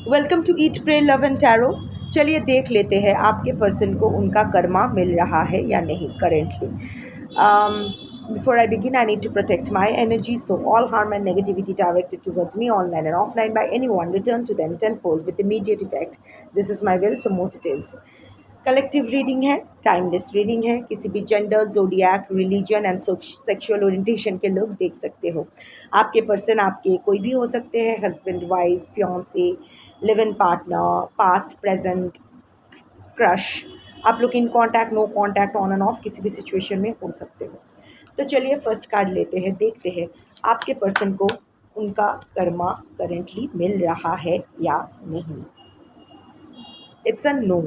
Welcome to eat pray love and tarot. चलिए देख लेते हैं आपके पर्सन को उनका कर्मा मिल रहा है या नहीं currently. Before I begin, I need to protect my energy, so all harm and negativity directed towards me online and offline by anyone return to them tenfold with immediate effect. This is my will, so mote it is. Collective reading है, timeless reading है, किसी भी gender, जोडियाक, religion and sexual orientation के लोग देख सकते हो। आपके पर्सन आपके कोई भी हो सकते हैं, husband, wife, fiance, live in partner, past, present, crush. आप लोग in contact, no contact, on and off किसी भी सिचुएशन में हो सकते हो। तो चलिए फर्स्ट कार्ड लेते हैं, देखते हैं आपके पर्सन को उनका कर्मा करेंटली मिल रहा है या नहीं। It's a no,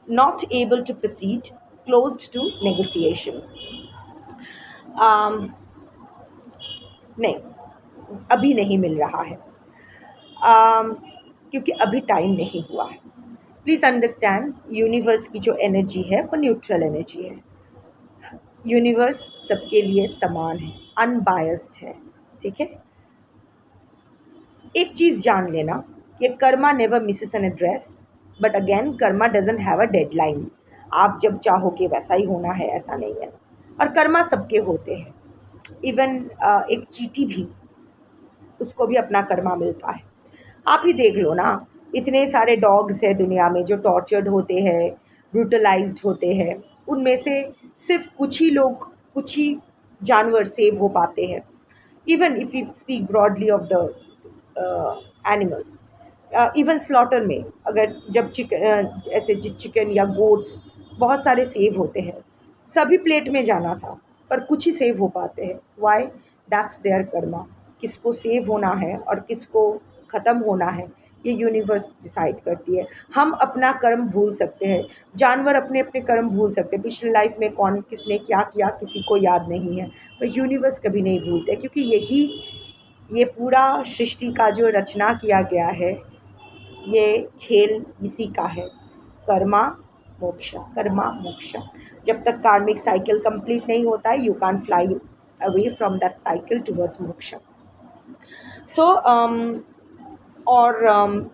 not able to proceed, closed to negotiation. नहीं, अभी नहीं मिल रहा है, क्योंकि अभी टाइम नहीं हुआ है। प्लीज़ अंडरस्टैंड, यूनिवर्स की जो एनर्जी है वो न्यूट्रल एनर्जी है। यूनिवर्स सबके लिए समान है, अनबायस्ड है, ठीक है। एक चीज़ जान लेना कि Karma never Mrs an address, but again Karma doesn't have a deadline. आप जब चाहोगे वैसा ही होना है, ऐसा नहीं है। और कर्मा सबके होते हैं, इवन एक चींटी भी, उसको भी अपना कर्मा मिलता है। आप ही देख लो ना, इतने सारे डॉग्स हैं दुनिया में जो टॉर्चर्ड होते हैं, ब्रूटलाइज्ड होते हैं, उनमें से सिर्फ कुछ ही लोग, कुछ ही जानवर सेव हो पाते हैं। Even if you speak broadly of the animals, even slaughter में अगर जब ऐसे चिकन या गोट्स बहुत सारे सेव होते हैं, सभी प्लेट में जाना था पर कुछ ही सेव हो पाते हैं। वाई? That's their karma. किसको सेव होना है और किसको ख़त्म होना है, ये यूनिवर्स डिसाइड करती है। हम अपना कर्म भूल सकते हैं, जानवर अपने अपने कर्म भूल सकते हैं। पिछले लाइफ में कौन किसने क्या किया किसी को याद नहीं है, पर यूनिवर्स कभी नहीं भूलते, क्योंकि ये पूरा सृष्टि का जो रचना किया गया है, ये खेल इसी का है। कर्मा मोक्षा, कर्मा मोक्षा। जब तक कार्मिक साइकिल कंप्लीट नहीं होता है, you can fly away from that cycle towards moksha. So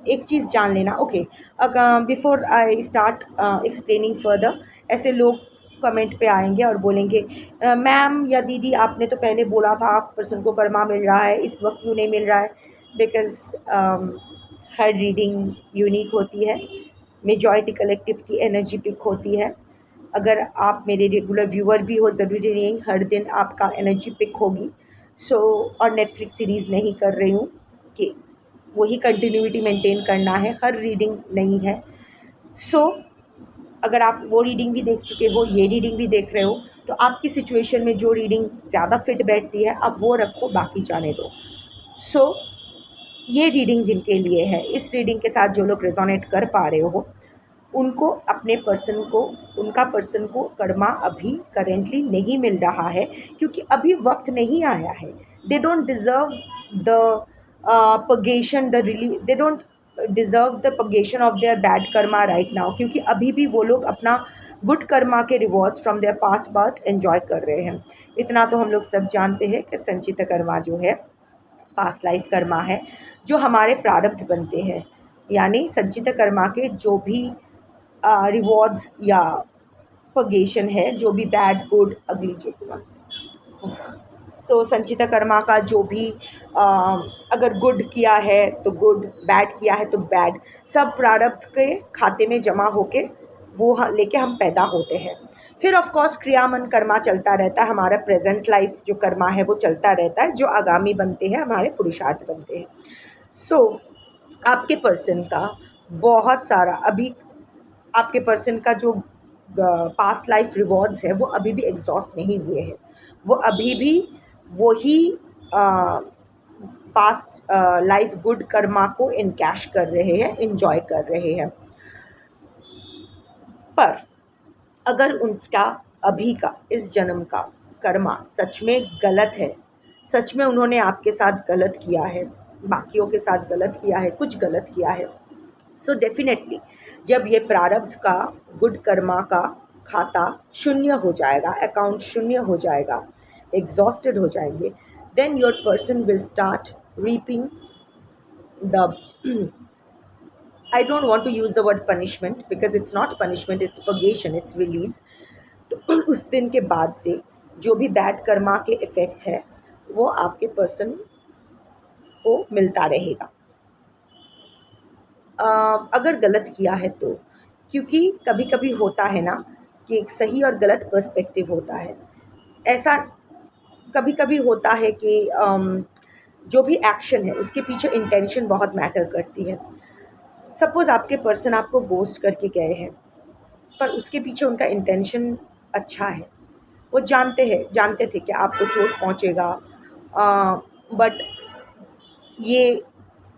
एक चीज़ जान लेना, okay, before I start explaining further, ऐसे लोग कमेंट पे आएंगे और बोलेंगे मैम या दीदी आपने तो पहले बोला था आप पर्सन को कर्मा मिल रहा है, इस वक्त क्यों नहीं मिल रहा है? बिकॉज हर रीडिंग यूनिक होती है, मेजॉरिटी कलेक्टिव की एनर्जी पिक होती है। अगर आप मेरे रेगुलर व्यूअर भी हो, ज़रूरी नहीं हर दिन आपका एनर्जी पिक होगी। और नेटफ्लिक्स सीरीज़ नहीं कर रही हूँ कि वही कंटिन्यूटी मेंटेन करना है, हर रीडिंग नहीं है। अगर आप वो रीडिंग भी देख चुके हो, ये रीडिंग भी देख रहे हो, तो आपकी सिचुएशन में जो रीडिंग ज़्यादा फिट बैठती है आप वो रखो, बाकी जाने दो। ये रीडिंग जिनके लिए है, इस रीडिंग के साथ जो लोग रेजोनेट कर पा रहे हो, उनको अपने पर्सन को, उनका पर्सन को कर्मा अभी करेंटली नहीं मिल रहा है, क्योंकि अभी वक्त नहीं आया है। They don't deserve the purgation, they don't deserve the purgation of their bad karma right now, क्योंकि अभी भी वो लोग अपना गुड कर्मा के rewards from their past birth enjoy कर रहे हैं। इतना तो हम लोग सब जानते हैं कि संचित कर्मा जो है पास्ट लाइफ कर्मा है, जो हमारे प्रारब्ध बनते हैं, यानी संचित कर्मा के जो भी रिवॉर्ड्स या पगेशन है, जो भी बैड गुड अगली जो तो संचित कर्मा का जो भी अगर गुड किया है तो गुड, बैड किया है तो बैड, सब प्रारब्ध के खाते में जमा होके वो लेके हम पैदा होते हैं। फिर ऑफ कोर्स क्रियामन कर्मा चलता रहता है, हमारा प्रेजेंट लाइफ जो कर्मा है वो चलता रहता है, जो आगामी बनते हैं हमारे पुरुषार्थ बनते हैं। आपके पर्सन का बहुत सारा अभी, आपके पर्सन का जो पास्ट लाइफ रिवॉर्ड्स है वो अभी भी एग्जॉस्ट नहीं हुए हैं, वो अभी भी वही पास्ट लाइफ गुड कर्मा को इनकैश कर रहे हैं, इन्जॉय कर रहे हैं। पर अगर उनका अभी का, इस जन्म का कर्मा सच में गलत है, सच में उन्होंने आपके साथ गलत किया है, बाकियों के साथ गलत किया है, कुछ गलत किया है, डेफिनेटली जब ये प्रारब्ध का गुड कर्मा का खाता शून्य हो जाएगा, अकाउंट शून्य हो जाएगा, एग्जॉस्टेड हो जाएंगे, then your person will start reaping the I don't want to use the word punishment because it's not punishment, it's purgation, it's release. तो उस दिन के बाद से जो भी बैड कर्मा के इफ़ेक्ट है वो आपके पर्सन को मिलता रहेगा। अगर गलत किया है तो, क्योंकि कभी कभी होता है ना कि एक सही और गलत पर्सपेक्टिव होता है। ऐसा कभी कभी होता है कि जो भी एक्शन है उसके पीछे इंटेंशन बहुत मैटर करती है। सपोज़ आपके पर्सन आपको गोस्ट करके गए हैं, पर उसके पीछे उनका इंटेंशन अच्छा है। वो जानते थे कि आपको चोट पहुंचेगा, बट ये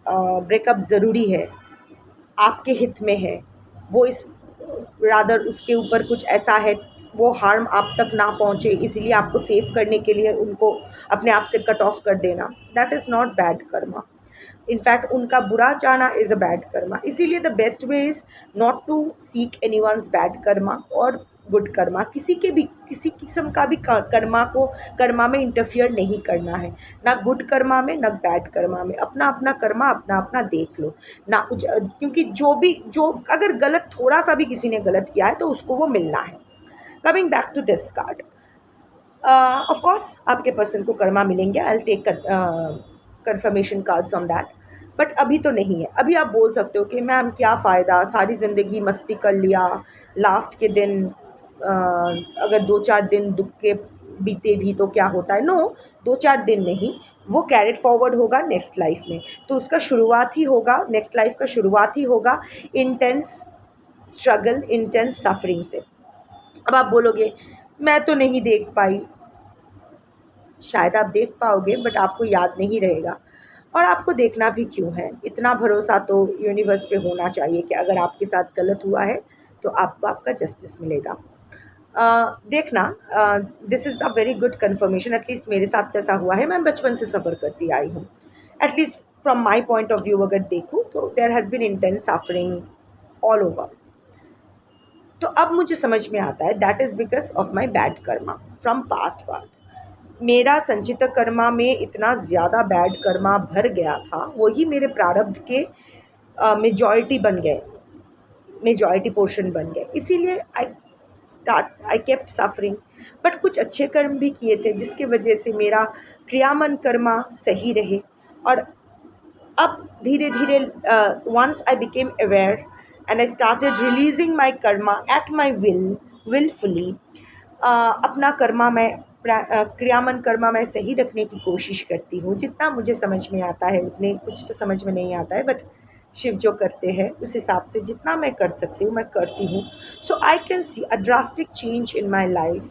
ब्रेकअप ज़रूरी है, आपके हित में है। वो इस रादर उसके ऊपर कुछ ऐसा है, वो हार्म आप तक ना पहुंचे, इसीलिए आपको सेव करने के लिए उनको अपने आप से कट ऑफ कर देना, that is not bad karma. In fact उनका बुरा चाहना इज़ अ बैड कर्मा। इसीलिए the best way is not to seek anyone's bad karma और गुड कर्मा। किसी किस्म का भी कर्मा में इंटरफियर नहीं करना है, ना गुड कर्मा में ना बैड कर्मा में। अपना अपना कर्मा अपना अपना देख लो ना कुछ, क्योंकि जो अगर गलत थोड़ा सा भी किसी ने गलत किया है तो उसको वो मिलना है। Coming back to this card, of course आपके पर्सन को कर्मा मिलेंगे। I will take confirmation cards on that, but अभी तो नहीं है। अभी आप बोल सकते हो कि मैम क्या फ़ायदा, सारी ज़िंदगी मस्ती कर लिया, लास्ट के दिन अगर 2-4 दिन दुख के बीते भी तो क्या होता है। नो, 2-4 दिन नहीं, वो कैरिड फॉरवर्ड होगा नेक्स्ट लाइफ में। तो उसका शुरुआत ही होगा, नेक्स्ट लाइफ का शुरुआत ही होगा इंटेंस स्ट्रगल, इंटेंस सफरिंग से। अब आप बोलोगे मैं तो नहीं देख पाई, शायद आप देख पाओगे बट आपको याद नहीं रहेगा। और आपको देखना भी क्यों है, इतना भरोसा तो यूनिवर्स पे होना चाहिए कि अगर आपके साथ गलत हुआ है तो आपको आपका जस्टिस मिलेगा। देखना, this is a very good confirmation. At least मेरे साथ ऐसा हुआ है, मैं बचपन से सफ़र करती आई हूँ। At least from my point of view अगर देखूँ तो there has been intense suffering all over. तो अब मुझे समझ में आता है that is because of my bad karma from past birth. मेरा संचित कर्मा में इतना ज़्यादा बैड कर्मा भर गया था, वही मेरे प्रारब्ध के मेजॉरिटी पोर्शन बन गए। इसीलिए आई केप्ट सफरिंग। बट कुछ अच्छे कर्म भी किए थे जिसकी वजह से मेरा क्रियामन कर्मा सही रहे। और अब धीरे धीरे once I became aware and I started releasing my karma at my willfully. अपना कर्मा मैं क्रियामन कर्मा मैं सही रखने की कोशिश करती हूँ। जितना मुझे समझ में आता है उतने, कुछ तो समझ में नहीं आता है बट शिव जो करते हैं उस हिसाब से जितना मैं कर सकती हूँ मैं करती हूँ। So I can see a drastic change in my life.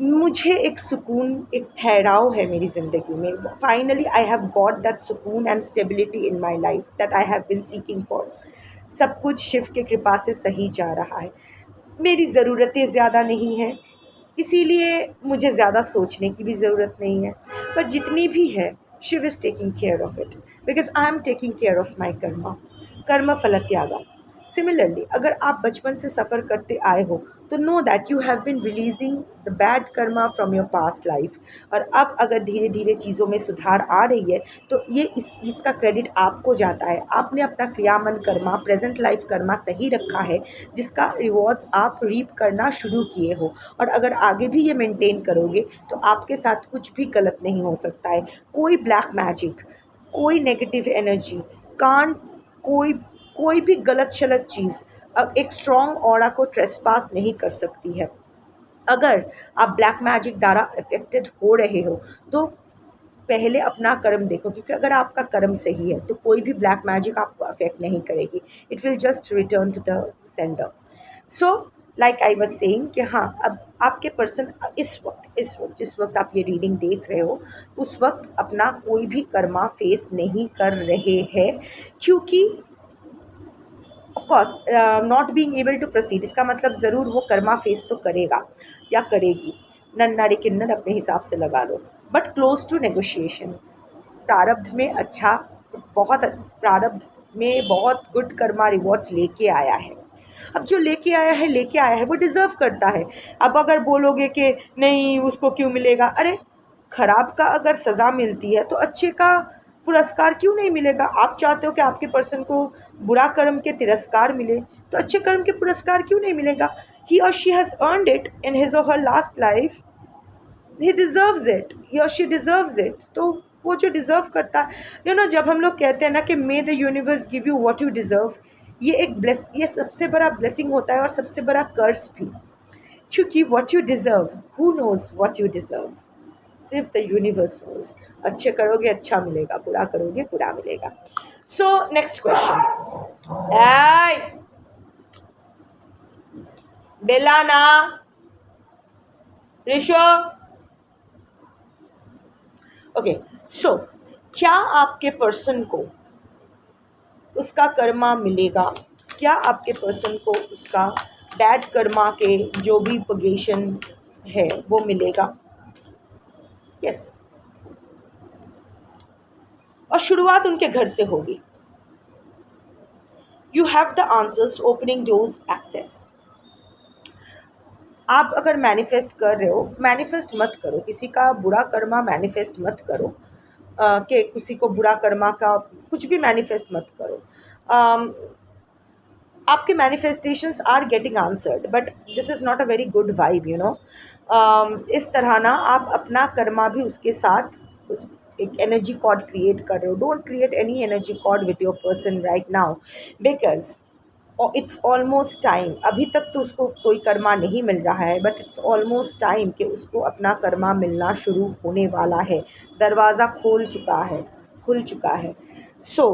मुझे एक सुकून, एक ठहराव है मेरी ज़िंदगी में। Finally I have got that सुकून and stability in my life that I have been seeking for. सब कुछ शिव की कृपा से सही जा रहा है। मेरी ज़रूरतें ज़्यादा नहीं हैं, इसीलिए मुझे ज़्यादा सोचने की भी ज़रूरत नहीं है। पर जितनी भी है Shiv is taking care of it because I am taking care of my कर्म फल त्यागा। सिमिलरली अगर आप बचपन से सफ़र करते आए हो तो know that you have been releasing the bad karma from your past life. और अब अगर धीरे धीरे चीज़ों में सुधार आ रही है तो ये इसका क्रेडिट आपको जाता है। आपने अपना क्रियामन कर्मा, प्रेजेंट लाइफ कर्मा सही रखा है जिसका रिवॉर्ड्स आप रीप करना शुरू किए हो। और अगर आगे भी ये मेंटेन करोगे तो आपके साथ कुछ भी गलत नहीं हो सकता है। कोई ब्लैक मैजिक, कोई नेगेटिव एनर्जी, कांट कोई भी गलत शलत चीज़ अब एक स्ट्रॉन्ग ऑरा को ट्रेसपास नहीं कर सकती है। अगर आप ब्लैक मैजिक द्वारा अफेक्टेड हो रहे हो तो पहले अपना कर्म देखो, क्योंकि अगर आपका कर्म सही है तो कोई भी ब्लैक मैजिक आपको अफेक्ट नहीं करेगी। It will just return to the sender. So like I was saying कि हाँ, अब आपके पर्सन इस वक्त जिस वक्त आप ये रीडिंग देख रहे हो उस वक्त अपना कोई भी कर्मा फेस नहीं कर रहे हैं, क्योंकि of course not being able to proceed इसका मतलब ज़रूर वो कर्मा फेस तो करेगा या करेगी। नन्नारी किन्नर अपने हिसाब से लगा लो, बट क्लोज टू नेगोशिएशन। प्रारब्ध में अच्छा, प्रारब्ध में बहुत गुड कर्मा रिवॉर्ड्स लेके आया है। अब जो लेके आया है वो डिज़र्व करता है। अब अगर बोलोगे कि नहीं उसको क्यों मिलेगा, अरे खराब का अगर सज़ा मिलती है तो अच्छे का पुरस्कार क्यों नहीं मिलेगा? आप चाहते हो कि आपके पर्सन को बुरा कर्म के तिरस्कार मिले, तो अच्छे कर्म के पुरस्कार क्यों नहीं मिलेगा? He or she has earned it in his or her last life, he deserves it, he or she deserves it. तो वो जो डिज़र्व करता है, जब हम लोग कहते हैं ना कि मे the universe give you what you deserve, ये सबसे बड़ा ब्लेसिंग होता है और सबसे बड़ा कर्स भी, क्योंकि what you deserve, who knows what you deserve? सिर्फ द यूनिवर्स नोज। अच्छे करोगे अच्छा मिलेगा, बुरा करोगे बुरा मिलेगा। सो नेक्स्ट क्वेश्चन, बेलाना ऋषो, ओके। सो क्या आपके पर्सन को उसका कर्मा मिलेगा? क्या आपके पर्सन को उसका बैड कर्मा के जो भी पगेशन है वो मिलेगा? यस। और शुरुआत उनके घर से होगी। You have the answers, opening doors, access. आप अगर मैनिफेस्ट कर रहे हो, मैनिफेस्ट मत करो किसी का बुरा कर्मा, मैनिफेस्ट मत करो कि किसी को बुरा कर्मा का कुछ भी मैनिफेस्ट मत करो। आपके manifestations are getting answered, but this is not a very good vibe, इस तरह ना आप अपना कर्मा भी उसके साथ एक एनर्जी कॉर्ड क्रिएट कर रहे हो। Don't create any energy cord with your person right now, because it's almost time. अभी तक तो उसको कोई कर्मा नहीं मिल रहा है, बट इट्स ऑलमोस्ट टाइम कि उसको अपना कर्मा मिलना शुरू होने वाला है। दरवाज़ा खुल चुका है। So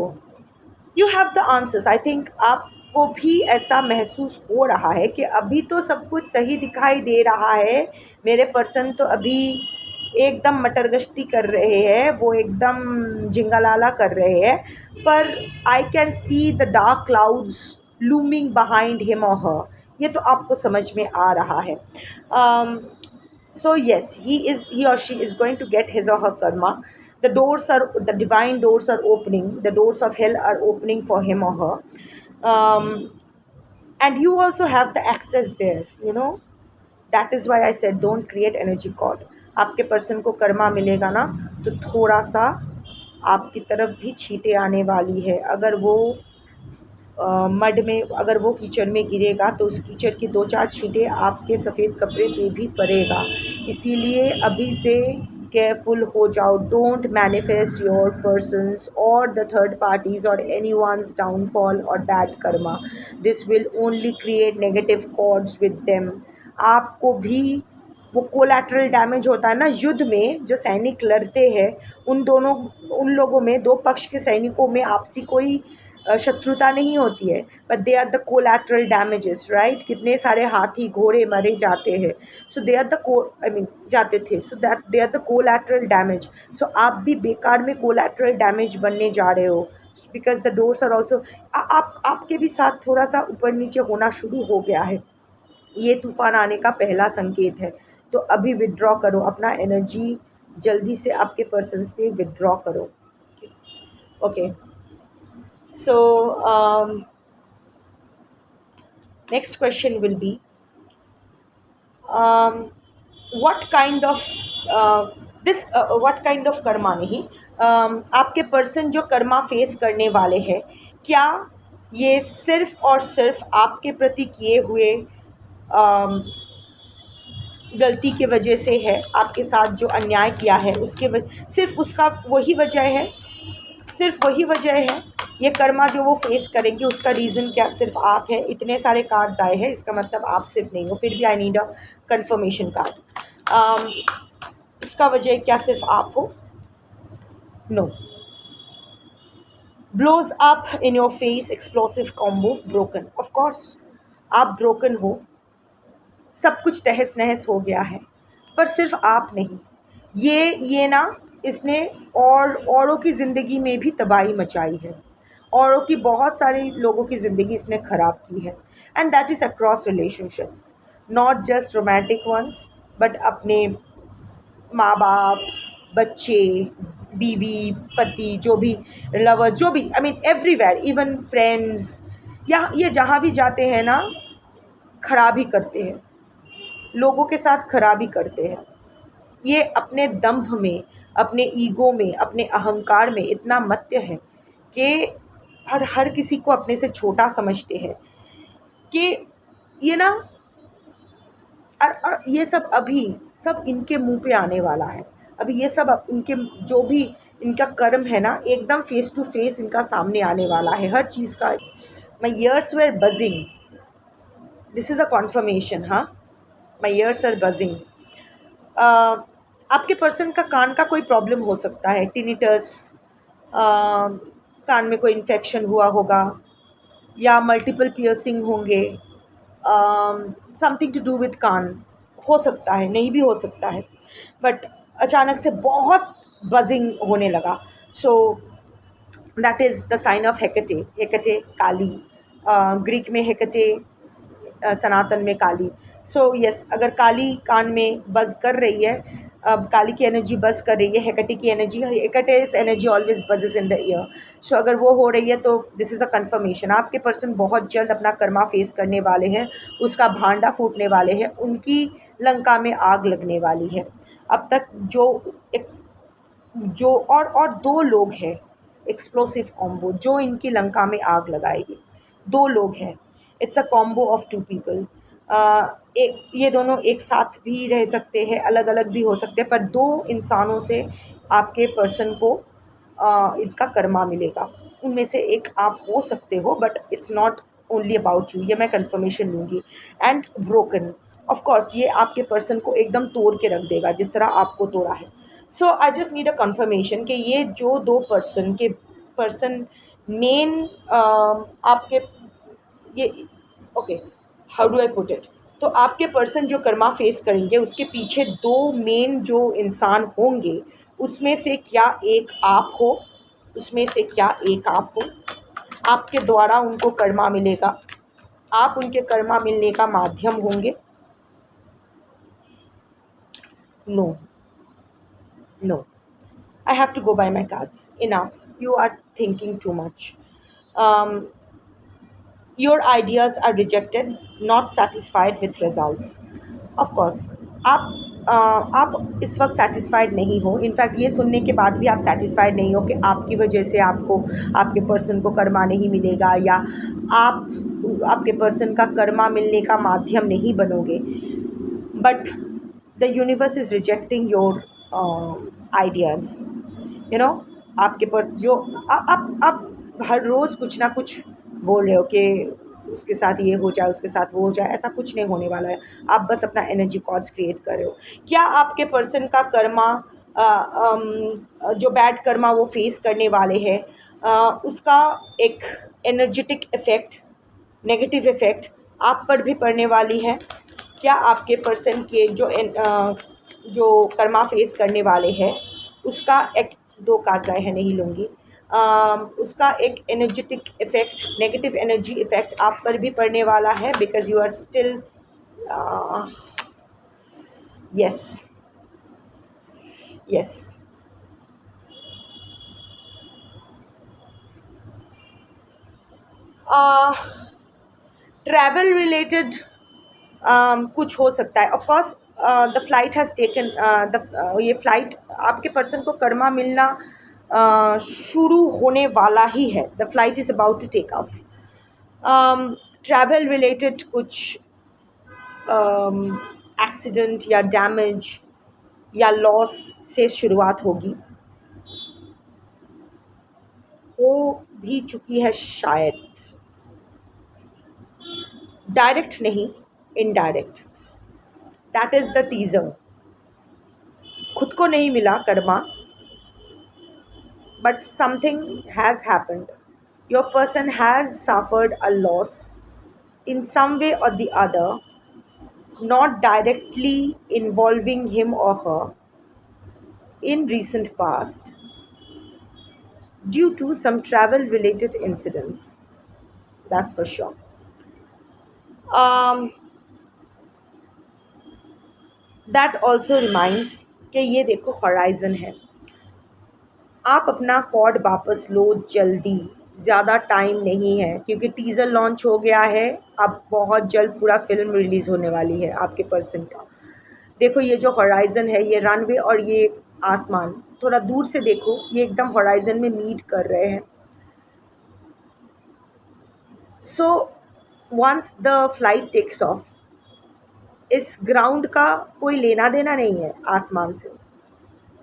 you have the answers. I think आपको भी ऐसा महसूस हो रहा है कि अभी तो सब कुछ सही दिखाई दे रहा है, मेरे पर्सन तो अभी एकदम मटरगश्ती कर रहे हैं, वो एकदम जिंगालाला कर रहे हैं, पर आई can see the dark clouds looming behind him और हर। ये तो आपको समझ में आ रहा है। So yes, he or she is going to get his or her karma. The divine doors are opening. The doors of hell are opening for him or her. And you also have the access there, That is why I said don't create energy cord. आपके person को कर्मा मिलेगा ना, तो थोड़ा सा आपकी तरफ भी छींटे आने वाली है। अगर वो मड में, अगर वो कीचड़ में गिरेगा तो उस कीचड़ की 2-4 छींटे आपके सफ़ेद कपड़े पे भी पड़ेगा। इसीलिए अभी से केयरफुल हो जाओ। डोंट मैनिफेस्ट योर पर्सन्स और द थर्ड पार्टीज़ और एनी वंस डाउनफॉल और bad karma. This will only create negative cords with them. आपको भी वो कोलैटरल डैमेज होता है ना, युद्ध में जो सैनिक लड़ते हैं उन लोगों में, दो पक्ष के सैनिकों में आपसी कोई शत्रुता नहीं होती है, but they are the collateral damages, right? कितने सारे हाथी घोड़े मरे जाते हैं, सो दे आर द जाते थे, so that they are the collateral damage. So आप भी बेकार में कोलैटरल डैमेज बनने जा रहे हो, because the doors are also आपके भी साथ थोड़ा सा ऊपर नीचे होना शुरू हो गया है। ये तूफान आने का पहला संकेत है। तो अभी विड्रॉ करो अपना एनर्जी, जल्दी से आपके पर्सन से विड्रॉ करो। Okay, so next question will be what kind of Karma नहीं, आपके पर्सन जो कर्मा फेस करने वाले हैं, क्या ये सिर्फ और सिर्फ आपके प्रति किए हुए गलती के वजह से है? आपके साथ जो अन्याय किया है उसके सिर्फ उसका वही वजह है, सिर्फ वही वजह है? ये कर्मा जो वो फेस करेंगे उसका रीज़न क्या सिर्फ आप है? इतने सारे कार्ड्स आए हैं, इसका मतलब आप सिर्फ नहीं हो, फिर भी I need a confirmation card. इसका वजह क्या सिर्फ आप हो? No. Blows up in your face, explosive combo, broken. Of course आप ब्रोकन हो, सब कुछ तहस नहस हो गया है, पर सिर्फ आप नहीं, ये ना इसने औरों की ज़िंदगी में भी तबाही मचाई है, औरों की बहुत सारे लोगों की ज़िंदगी इसने ख़राब की है। And that is across relationships, not just romantic once, but अपने माँ बाप, बच्चे, बीवी, पति, जो भी लवर, जो भी, I mean everywhere, even friends, या ये जहाँ भी जाते हैं ना खराबी करते हैं, लोगों के साथ खराबी करते हैं। ये अपने दंभ में, अपने ईगो में, अपने अहंकार में इतना मत्य है कि हर हर किसी को अपने से छोटा समझते हैं कि ये ना, और ये सब अभी सब इनके मुंह पे आने वाला है। अभी ये सब इनके जो भी इनका कर्म है ना, एकदम फेस टू फेस इनका सामने आने वाला है हर चीज़ का। My ears were buzzing, this is a confirmation. हाँ, माई ईयर्स आर बजिंग। आपके पर्सन का कान का कोई प्रॉब्लम हो सकता है, टिनिटस, कान में कोई इन्फेक्शन हुआ होगा, या मल्टीपल पियर्सिंग होंगे, समथिंग टू डू विथ कान, हो सकता है, नहीं भी हो सकता है, बट अचानक से बहुत बजिंग होने लगा। So that is the sign of Hecate. Hecate Kali, Greek में हेकेटे, सनातन में काली। सो यस, अगर काली कान में बज़ कर रही है, अब काली की एनर्जी बज़ कर रही है, हेकेटे की energy, Hecate's energy always buzzes in the ear. So अगर वो हो रही है तो दिस इज़ अ कन्फर्मेशन, आपके पर्सन बहुत जल्द अपना कर्मा फेस करने वाले हैं, उसका भांडा फूटने वाले हैं, उनकी लंका में आग लगने वाली है। अब तक जो और दो लोग हैं, एक्सप्लोसिव कॉम्बो जो इनकी लंका में आग लगाएगी, दो लोग हैं। It's a combo of two people. एक, ये दोनों एक साथ भी रह सकते हैं, अलग अलग भी हो सकते हैं, पर दो इंसानों से आपके पर्सन को इनका कर्मा मिलेगा। उनमें से एक आप हो सकते हो, but it's not only about you, ये मैं कंफर्मेशन लूँगी। एंड ब्रोकन, ऑफ कोर्स ये आपके पर्सन को एकदम तोड़ के रख देगा जिस तरह आपको तोड़ा है। So I just need a confirmation कि ये जो दो पर्सन मेन आपके, ये okay, how do I put it, तो आपके पर्सन जो कर्मा फेस करेंगे उसके पीछे दो मेन जो इंसान होंगे, उसमें से क्या एक आप हो, उसमें से क्या एक आप हो, आपके द्वारा उनको कर्मा मिलेगा, आप उनके कर्मा मिलने का माध्यम होंगे। No, no, I have to go by my cards. Enough. You are thinking too much. Um, your ideas are rejected, not satisfied with results. Of course, आप इस वक्त सेटिस्फाइड नहीं हो। इनफैक्ट ये सुनने के बाद भी आप सेटिस्फाइड नहीं हो कि आपकी वजह से आपको आपके पर्सन को कर्मा नहीं मिलेगा, या आप आपके पर्सन का कर्मा मिलने का माध्यम नहीं बनोगे। But the universe is rejecting your ideas, you know. आपके पास जो आप हर रोज़ कुछ ना कुछ बोल रहे हो कि उसके साथ ये हो जाए, उसके साथ वो हो जाए, ऐसा कुछ नहीं होने वाला है। आप बस अपना एनर्जी कॉर्ड्स क्रिएट कर रहे हो। क्या आपके पर्सन का कर्मा, जो बैड कर्मा वो फेस करने वाले हैं, उसका एक एनर्जेटिक इफ़ेक्ट, नेगेटिव इफ़ेक्ट आप पर भी पड़ने वाली है? क्या आपके पर्सन के जो कर्मा फेस करने वाले हैं उसका एक, दो कार्ड्स आए हैं, नहीं लूँगी, उसका एक energetic effect, negative energy effect आप पर भी पड़ने वाला है, because you are still, yes, yes, travel related कुछ हो सकता है। Of course the flight has taken ये फ्लाइट, आपके पर्सन को कर्मा मिलना शुरू होने वाला ही है। The flight is about to take off. Travel related कुछ एक्सीडेंट या डैमेज या लॉस से शुरुआत होगी, हो भी चुकी है शायद, डायरेक्ट नहीं, indirect. That is the teaser. खुद को नहीं मिला Karma, but something has happened. Your person has suffered a loss in some way or the other, not directly involving him or her in recent past, due to some travel related incidents. That's for sure. That also reminds कि ये देखो horizon है, आप अपना cord वापस लो जल्दी, ज़्यादा time नहीं है, क्योंकि टीज़र लॉन्च हो गया है। अब बहुत जल्द पूरा फिल्म रिलीज़ होने वाली है आपके पर्सन का। देखो ये जो हॉराइज़न है, ये रनवे और ये आसमान थोड़ा दूर से देखो, ये एकदम हॉराइजन में मीट कर रहे हैं. So once the flight takes off, इस ग्राउंड का कोई लेना देना नहीं है आसमान से.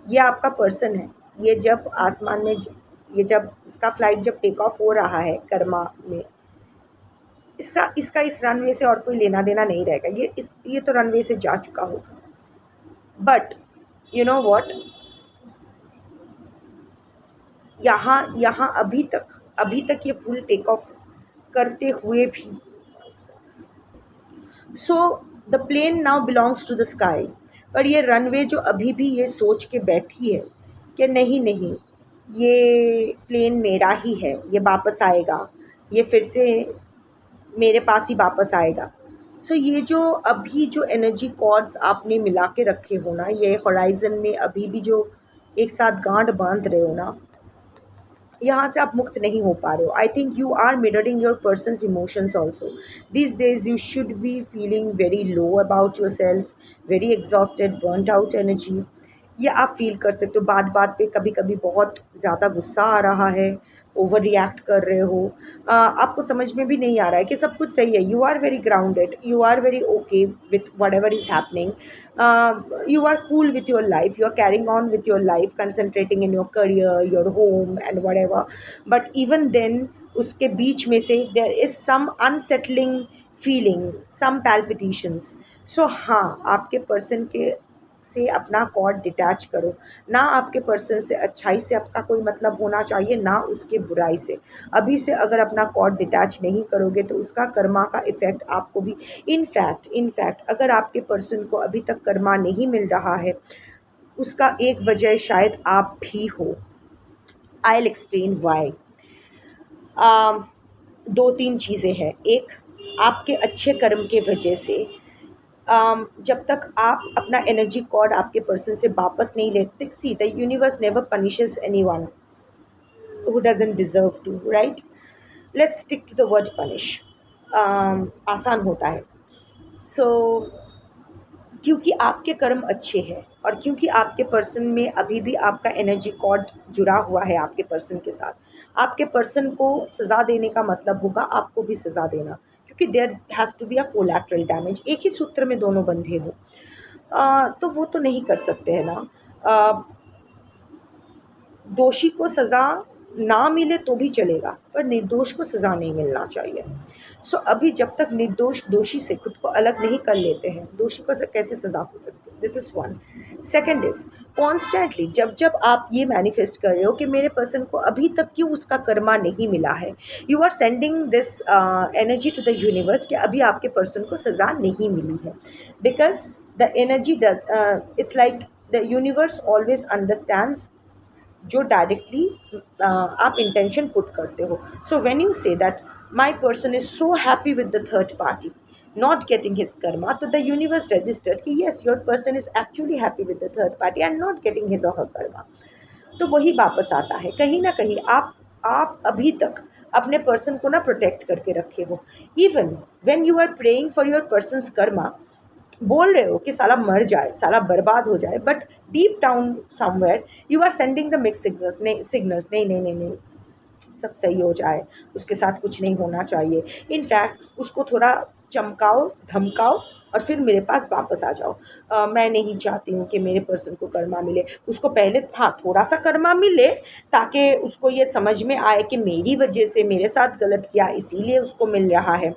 ये आपका पर्सन है. ये जब आसमान में ये जब इसका फ्लाइट जब टेक ऑफ हो रहा है कर्मा में, इसका इसका इस रनवे से और कोई लेना देना नहीं रहेगा. ये तो रनवे से जा चुका होगा. बट यू नो व्हाट, यहाँ अभी तक ये फुल टेक ऑफ करते हुए भी, so the plane now belongs to the sky. पर ये रनवे जो अभी भी ये सोच के बैठी है कि नहीं नहीं, ये प्लेन मेरा ही है, ये वापस आएगा, ये फिर से मेरे पास ही वापस आएगा. सो ये जो अभी जो एनर्जी कॉर्ड्स आपने मिला के रखे हो ना, ये हॉराइजन में अभी भी जो एक साथ गांठ बांध रहे हो ना, यहाँ से आप मुक्त नहीं हो पा रहे हो. I think you are mirroring your person's emotions also. This days you should be feeling very low about yourself, very exhausted, burned out energy. ये आप फील कर सकते हो. बात बात पे कभी कभी बहुत ज़्यादा गुस्सा आ रहा है, ओवर रिएक्ट कर रहे हो. आपको समझ में भी नहीं आ रहा है कि सब कुछ सही है. You are very grounded, you are very okay with whatever is happening. you are cool with your life, you are carrying on with your life, concentrating in your career, your home and whatever. But even then उसके बीच में से there is some unsettling feeling, some palpitations. So हाँ, आपके person के से अपना cord detach करो. ना आपके पर्सन से अच्छाई से आपका कोई मतलब होना चाहिए, ना उसके बुराई से. अभी से अगर अपना कॉर्ड डिटैच नहीं करोगे तो उसका कर्मा का इफ़ेक्ट आपको भी. इनफैक्ट अगर आपके पर्सन को अभी तक कर्मा नहीं मिल रहा है, उसका एक वजह शायद आप भी हो. I will explain why. 2-3 चीज़ें हैं. एक, आपके अच्छे कर्म के वजह से जब तक आप अपना एनर्जी कॉर्ड आपके पर्सन से वापस नहीं लेते, see the universe never punishes anyone who doesn't deserve to, right? Let's stick to the word punish. आसान होता है. So क्योंकि आपके कर्म अच्छे हैं और क्योंकि आपके पर्सन में अभी भी आपका एनर्जी कॉर्ड जुड़ा हुआ है आपके पर्सन के साथ, आपके पर्सन को सज़ा देने का मतलब होगा आपको भी सज़ा देना, क्योंकि there has to be a collateral damage. एक ही सूत्र में दोनों बंधे हो, तो वो तो नहीं कर सकते हैं ना. दोषी को सज़ा ना मिले तो भी चलेगा, पर निर्दोष को सज़ा नहीं मिलना चाहिए. सो अभी जब तक निर्दोष दोषी से खुद को अलग नहीं कर लेते हैं, दोषी को कैसे सज़ा हो सकती है. This is one. Second is, constantly जब आप ये मैनिफेस्ट कर रहे हो कि मेरे पर्सन को अभी तक क्यों उसका कर्मा नहीं मिला है, you are sending this energy to the universe कि अभी आपके पर्सन को सज़ा नहीं मिली है. Because the energy does, it's like the universe always understands जो डायरेक्टली आप इंटेंशन पुट करते हो. So when you say that my person is so happy with the third party not getting his karma, तो द यूनिवर्स रजिस्टर्ड कि yes your person is actually happy with the third party and not getting his or her Karma. तो वही वापस आता है. कहीं ना कहीं आप अभी तक अपने पर्सन को ना प्रोटेक्ट करके रखे हो. Even when you are praying for your person's karma, बोल रहे हो कि साला मर जाए, साला बर्बाद हो जाए, but deep down somewhere you are sending the mix signals. नहीं, सब सही हो जाए, उसके साथ कुछ नहीं होना चाहिए. इनफैक्ट उसको थोड़ा चमकाओ, धमकाओ और फिर मेरे पास वापस आ जाओ. मैं नहीं चाहती हूँ कि मेरे पर्सन को कर्मा मिले. उसको पहले हाँ थोड़ा सा कर्मा मिले ताकि उसको ये समझ में आए कि मेरी वजह से मेरे साथ गलत किया इसीलिए उसको मिल रहा है.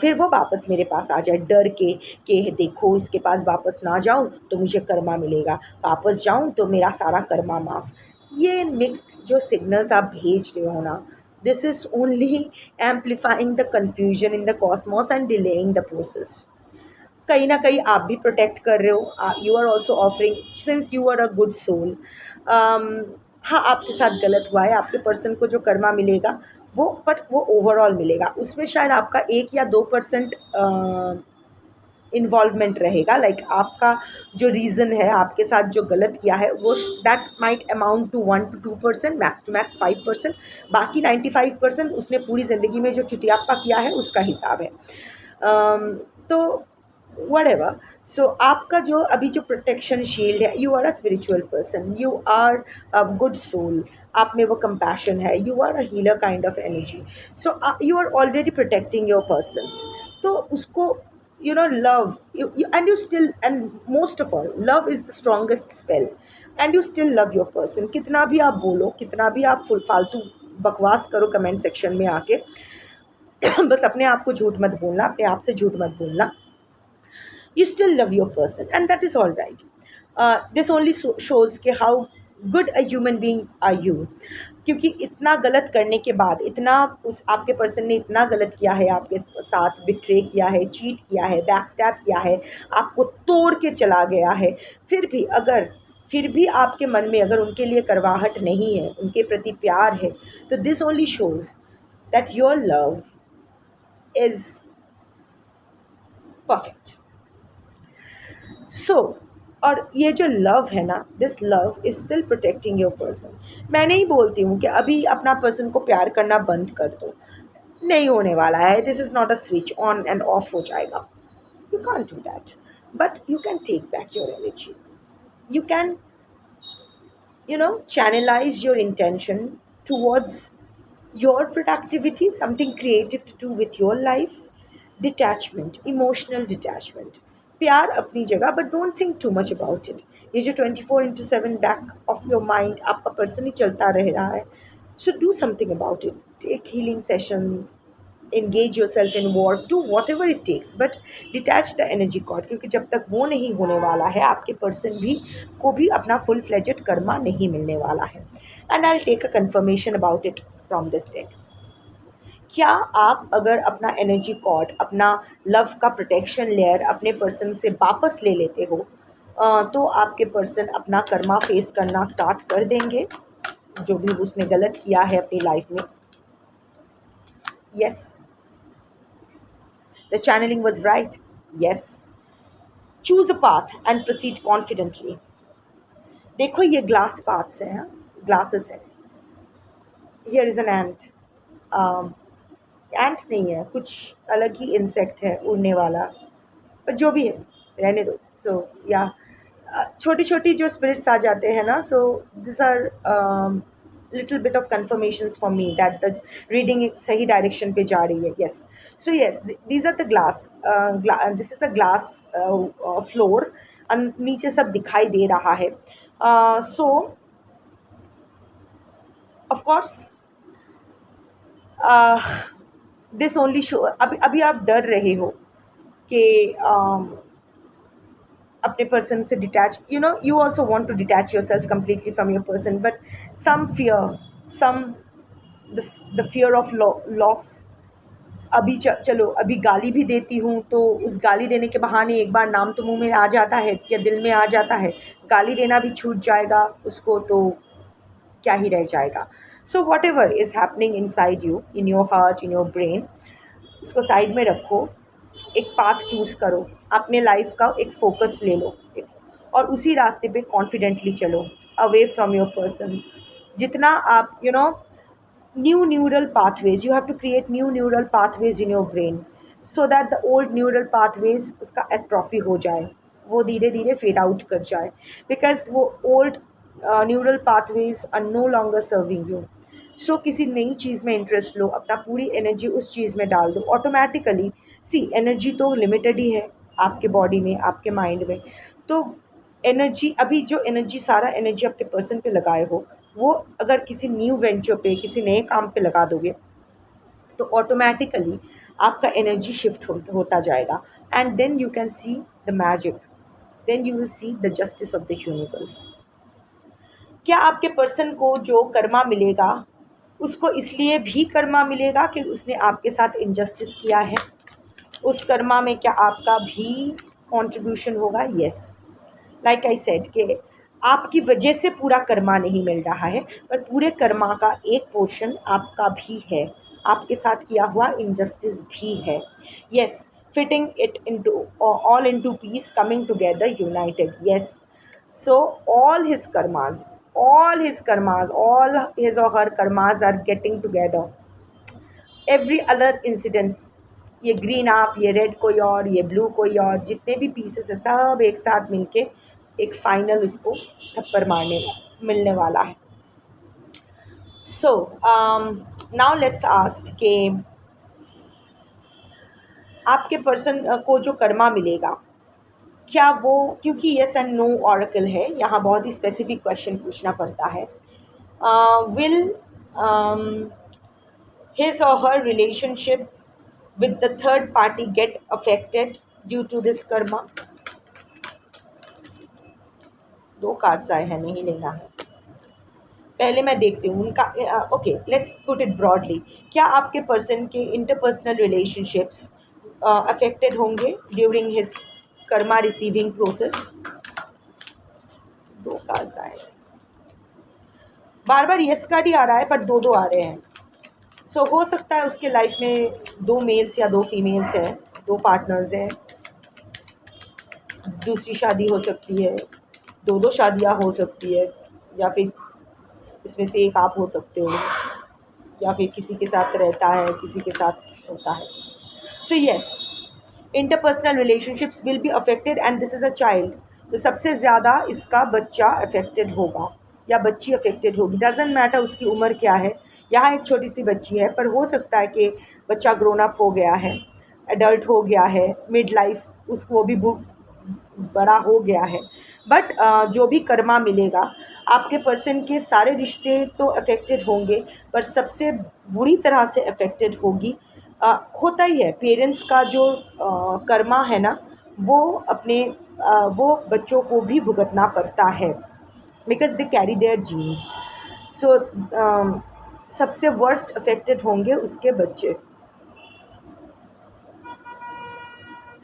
फिर वो वापस मेरे पास आ जाए डर के कि देखो इसके पास वापस ना जाऊँ तो मुझे कर्मा मिलेगा, वापस जाऊँ तो मेरा सारा कर्मा माफ़. ये मिक्स्ड जो सिग्नल्स आप भेज रहे हो ना, this is only amplifying the confusion in the cosmos and delaying the process. कहीं ना कहीं आप भी प्रोटेक्ट कर रहे हो. You are also offering, since you are a good soul. हाँ आपके साथ गलत हुआ है, आपके पर्सन को जो कर्मा मिलेगा वो, बट वो ओवरऑल मिलेगा. उसमें शायद आपका 1 या 2% इन्वॉल्वमेंट रहेगा. लाइक आपका जो रीज़न है आपके साथ जो गलत किया है वो that might amount to 1 to 2%, max to max 5%. बाकी 95% उसने पूरी ज़िंदगी में जो चुतियाप्पा किया है उसका हिसाब है. तो whatever. So आपका जो अभी जो प्रोटेक्शन शील्ड है, you are a spiritual person, you are a good soul, आप में वो कंपैशन है, you are a healer kind of energy. So you are already protecting your person. तो उसको love and you still, and most of all, love is the strongest spell. And you still love your person. कितना भी आप बोलो, कितना भी आप फालतू बकवास करो कमेंट सेक्शन में आके, बस अपने आप को झूठ मत बोलना, अपने आप से झूठ मत बोलना. You still love your person, and that is all right. This only shows कि how good a human being are you. क्योंकि इतना गलत करने के बाद, इतना उस आपके पर्सन ने इतना गलत किया है, आपके साथ बिट्रे किया है, चीट किया है, बैक स्टैप किया है, आपको तोड़ के चला गया है, फिर भी आपके मन में अगर उनके लिए करवाहट नहीं है, उनके प्रति प्यार है, तो this only shows that your love is perfect. So और ये जो लव है ना, this love is still protecting your person. मैं नहीं बोलती हूँ कि अभी अपना पर्सन को प्यार करना बंद कर दो, नहीं होने वाला है. This is not a switch on and off हो जाएगा. You can do that, but you can take back your energy. You can channelize your intention towards your productivity, something creative to do with your life. Detachment, emotional detachment. प्यार अपनी जगह, but don't think too much about it. ये जो 24/7 back of your mind आपका person ही चलता रह रहा है, so do something about it. Take healing sessions, engage yourself in work, do whatever it takes, but detach the energy cord. क्योंकि जब तक वो नहीं होने वाला है, आपके पर्सन भी को भी अपना फुल फ्लेजेड कर्मा नहीं मिलने वाला है. And I take a confirmation about it from this deck. क्या आप अगर अपना एनर्जी कॉर्ड, अपना लव का प्रोटेक्शन लेयर अपने पर्सन से वापस ले लेते हो, तो आपके पर्सन अपना कर्मा फेस करना स्टार्ट कर देंगे, जो भी उसने गलत किया है अपनी लाइफ में. Yes, the channeling was right. Yes. Choose a path and proceed confidently. देखो ये ग्लास पाथ्स हैं, ग्लासेस है. Here is an ant. Ant नहीं है, कुछ अलग ही इंसेक्ट है उड़ने वाला, पर जो भी है रहने दो. सो या छोटी छोटी जो स्पिरिट्स आ जाते हैं ना, so this are little bit of confirmations for me that the reading सही direction पे जा रही है. Yes. So yes, these are the glass. This is a glass floor. नीचे सब दिखाई दे रहा है. So of course this only show, अभी आप डर रहे हो कि अपने पर्सन से detach, you also want to detach yourself completely from your person, but some fear, some the fear of loss. अभी चलो अभी गाली भी देती हूँ, तो उस गाली देने के बहाने एक बार नाम तो मुंह में आ जाता है या दिल में आ जाता है, गाली देना भी छूट जाएगा उसको, तो क्या ही रह जाएगा. So what ever is happening in side you, in your heart, in your brain, उसको साइड में रखो. एक पाथ चूज़ करो, अपने लाइफ का एक फोकस ले लो, और उसी रास्ते पे कॉन्फिडेंटली चलो, अवे फ्रॉम योर पर्सन. जितना आप new neural pathways, you have to create new neural pathways in your brain, so that the old neural pathways उसका atrophy हो जाए, वो धीरे धीरे fade out कर जाए, because वो old neural pathways are no longer serving you. So किसी नई चीज़ में इंटरेस्ट लो, अपना पूरी एनर्जी उस चीज़ में डाल दो. ऑटोमेटिकली सी एनर्जी तो लिमिटेड ही है आपके बॉडी में, आपके माइंड में. तो एनर्जी, अभी जो एनर्जी, सारा एनर्जी आपके पर्सन पे लगाए हो, वो अगर किसी न्यू वेंचर पे, किसी नए काम पे लगा दोगे, तो ऑटोमेटिकली आपका एनर्जी शिफ्ट होता जाएगा. And then you can see the magic, then you will see the justice of the universe. क्या आपके पर्सन को जो कर्मा मिलेगा, उसको इसलिए भी कर्मा मिलेगा कि उसने आपके साथ इनजस्टिस किया है? उस कर्मा में क्या आपका भी कंट्रीब्यूशन होगा? यस. लाइक आई सेड कि आपकी वजह से पूरा कर्मा नहीं मिल रहा है, पर पूरे कर्मा का एक पोर्शन आपका भी है, आपके साथ किया हुआ इनजस्टिस भी है. Yes. Fitting it into all into piece, coming together united. Yes. So all his karmas, all his or her karmas are getting together. Every other incidents ये ग्रीन आप, ये रेड कोई और, ये ब्लू कोई और, जितने भी पीसेस है सब एक साथ मिलके एक फाइनल उसको थप्पड़ मारने मिलने वाला है. सो नाउ लेट्स आस्क कि आपके पर्सन को जो कर्मा मिलेगा, क्या वो, क्योंकि येस एंड नो ऑरेकल है, यहाँ बहुत ही स्पेसिफिक क्वेश्चन पूछना पड़ता है. Will his or her relationship with the third party get affected due to this karma? दो कार्ड्स आए हैं, नहीं लेना है. पहले मैं देखती हूँ उनका. Okay, let's put it broadly. क्या आपके पर्सन के इंटरपर्सनल रिलेशनशिप्स अफेक्टेड होंगे during his Karma receiving process? दो कार्ड्स आए हैं. बार बार यस कार्ड ही आ रहा है पर दो दो आ रहे हैं. सो हो सकता है उसके लाइफ में दो मेल्स या दो फीमेल्स हैं, दो पार्टनर्स हैं, दूसरी शादी हो सकती है, दो दो शादियां हो सकती है, या फिर इसमें से एक आप हो सकते हो, या फिर किसी के साथ रहता है, किसी के साथ होता है. So yes, interpersonal relationships will be affected and this is a child. तो सबसे ज़्यादा इसका बच्चा अफेक्टेड होगा या बच्ची अफेक्टेड होगी. डजेंट मैटर उसकी उम्र क्या है. यहाँ एक छोटी सी बच्ची है पर हो सकता है कि बच्चा ग्रोन अप हो गया है, एडल्ट हो गया है, मिड लाइफ उसको वो भी बड़ा हो गया है. बट जो भी कर्मा मिलेगा, आपके पर्सन के सारे रिश्ते तो अफेक्टेड होंगे पर सबसे बुरी तरह से अफेक्टेड होगी. होता ही है, पेरेंट्स का जो कर्मा है ना, वो अपने वो बच्चों को भी भुगतना पड़ता है because they carry their genes. So सबसे वर्स्ट अफेक्टेड होंगे उसके बच्चे.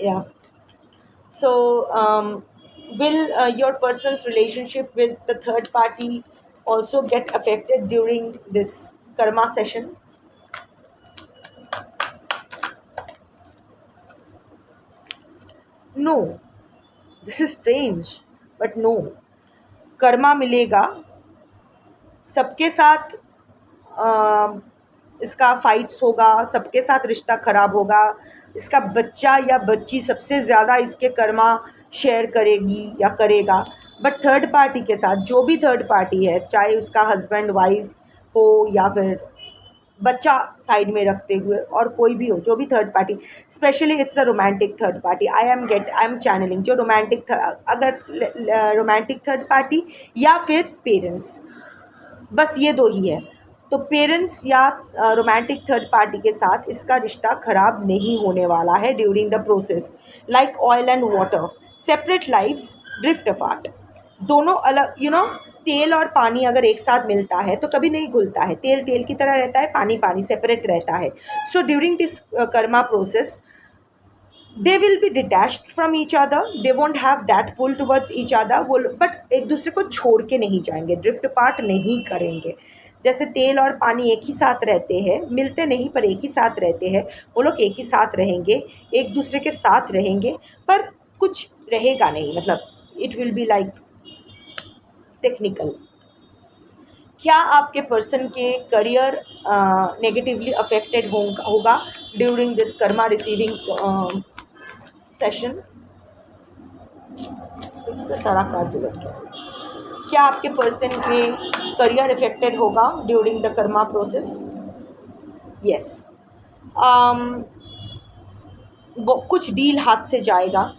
या सो will your person's relationship with the third party also get affected during this karma session? No, this is strange but no. Karma मिलेगा, सबके साथ इसका फाइट्स होगा, सबके साथ रिश्ता ख़राब होगा. इसका बच्चा या बच्ची सबसे ज़्यादा इसके कर्मा शेयर करेगी या करेगा. बट थर्ड पार्टी के साथ, जो भी थर्ड पार्टी है, चाहे उसका हस्बैंड वाइफ हो या फिर बच्चा साइड में रखते हुए और कोई भी हो, जो भी third party, especially it's a romantic third party. I am channeling जो रोमांटिक, अगर रोमांटिक थर्ड पार्टी या फिर पेरेंट्स, बस ये दो ही है. तो पेरेंट्स या रोमांटिक थर्ड पार्टी के साथ इसका रिश्ता ख़राब नहीं होने वाला है during the process. Like oil and water, separate life's drift apart. दोनों अलग, तेल और पानी अगर एक साथ मिलता है तो कभी नहीं घुलता है. तेल तेल की तरह रहता है, पानी पानी सेपरेट रहता है. So during this Karma process they will be detached from each other, they won't have that pull towards each other. वो बट एक दूसरे को छोड़ के नहीं जाएंगे, ड्रिफ्ट पार्ट नहीं करेंगे. जैसे तेल और पानी एक ही साथ रहते हैं, मिलते नहीं पर एक ही साथ रहते हैं, वो लोग एक ही साथ रहेंगे, एक दूसरे के साथ रहेंगे पर कुछ रहेगा नहीं. मतलब it will be like technical. क्या आपके पर्सन के करियर नेगेटिवली अफेक्टेड होगा during this karma receiving session? इससे सारा कार्ड उलट गया. क्या आपके पर्सन के करियर अफेक्टेड होगा during the Karma process? Yes. वो कुछ डील हाथ से जाएगा.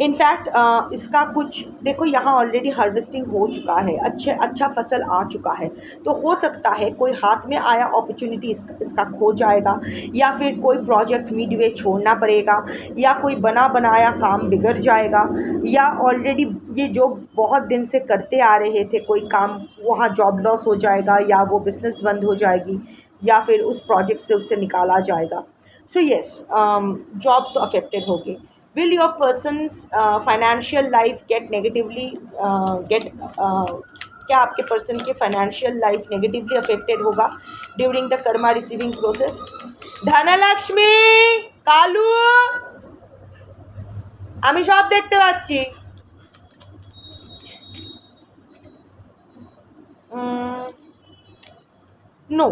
इनफैक्ट इसका कुछ देखो, यहाँ ऑलरेडी हार्वेस्टिंग हो चुका है, अच्छा फसल आ चुका है. तो हो सकता है कोई हाथ में आया अपॉर्चुनिटी इसका खो जाएगा, या फिर कोई प्रोजेक्ट मिडवे छोड़ना पड़ेगा, या कोई बना बनाया काम बिगड़ जाएगा, या ऑलरेडी ये जो बहुत दिन से करते आ रहे थे कोई काम, वहाँ जॉब लॉस हो जाएगा, या वो बिज़नेस बंद हो जाएगी, या फिर उस प्रोजेक्ट से उससे निकाला जाएगा. सो येस, जॉब तो अफेक्टेड होगी. Will your person's financial life get negatively क्या आपके पर्सन के फाइनेंशियल लाइफ नेगेटिवली अफेक्टेड होगा during the Karma receiving process? Dhanlaxmi, Kalu, আমি সব দেখতে পাচ্ছি. नो,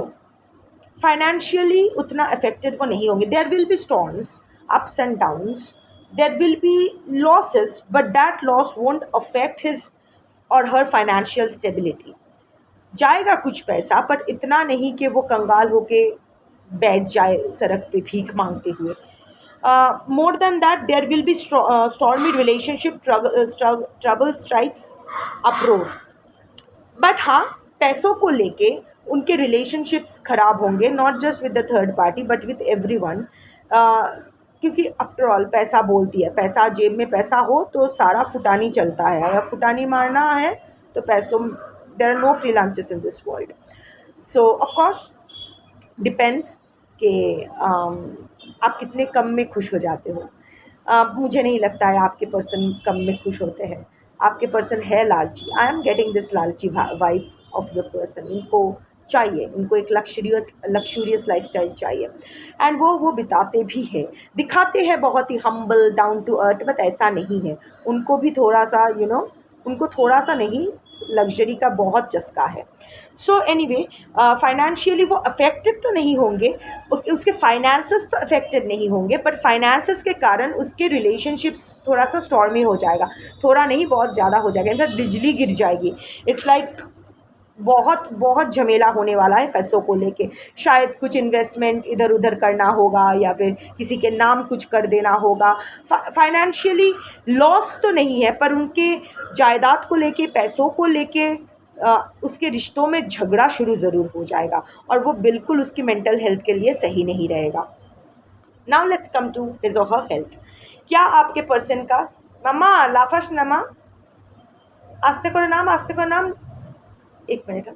फाइनेंशियली उतना अफेक्टेड वो नहीं होंगे. There will be storms, ups and downs, there will be losses, but that loss won't affect his or her financial stability. जाएगा कुछ पैसा, पर इतना नहीं कि वो कंगाल होके बैठ जाए सड़क पे भीख मांगते हुए. More than that there will be stormy relationship, trouble strikes, uproar. But हाँ, पैसों को लेके उनके रिलेशनशिप्स ख़राब होंगे, not just with the third party but with everyone. क्योंकि आफ्टर ऑल पैसा बोलती है, पैसा जेब में पैसा हो तो सारा फुटानी चलता है. अगर फुटानी मारना है तो पैसों, there are no free lunches in this world. So of course depends कि आप कितने कम में खुश हो जाते हो. मुझे नहीं लगता है आपके पर्सन कम में खुश होते हैं. आपके पर्सन है लालची. आई एम गेटिंग दिस लालची वाइफ ऑफ योर पर्सन. इनको चाहिए, इनको एक लक्शूरियस लाइफस्टाइल चाहिए, एंड वो बिताते भी है, दिखाते हैं बहुत ही humble, down to earth, but ऐसा नहीं है. उनको भी थोड़ा सा उनको थोड़ा सा नहीं, लग्जरी का बहुत चस्का है. सो एनीवे, फाइनेंशियली वो अफेक्टेड तो नहीं होंगे, उसके फाइनेंसेस तो अफेक्टेड नहीं होंगे, बट फाइनेंसेस के कारण उसके रिलेशनशिप्स थोड़ा सा स्टॉर्मी हो जाएगा. थोड़ा नहीं, बहुत ज़्यादा हो जाएगा. इनफैक्ट बिजली गिर जाएगी. इट्स लाइक बहुत बहुत झमेला होने वाला है पैसों को लेके. शायद कुछ इन्वेस्टमेंट इधर उधर करना होगा, या फिर किसी के नाम कुछ कर देना होगा. फाइनेंशियली लॉस तो नहीं है, पर उनके जायदाद को लेके, पैसों को लेके उसके रिश्तों में झगड़ा शुरू ज़रूर हो जाएगा, और वो बिल्कुल उसकी मेंटल हेल्थ के लिए सही नहीं रहेगा. Now let's come to his or her health. क्या आपके पर्सन का, मामा लाफाश नामा, आस्ते करो नाम, आस्ते करो नाम, एक मिनट,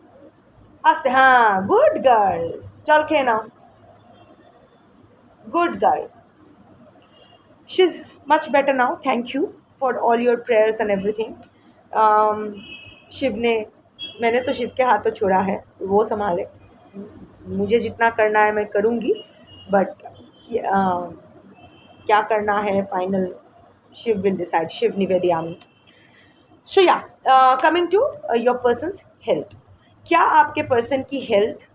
आस्ते, हाँ, गुड गर्ल, चल के ना, good girl. She is much better now. Thank you for all your prayers and everything. Shiv ने, मैंने तो शिव के हाथों छोड़ा है, वो संभाले. मुझे जितना करना है मैं करूँगी, बट क्या करना है final Shiv will decide. Shiv निवेदयामी. So yeah, coming to your person's health. क्या आपके पर्सन की हेल्थ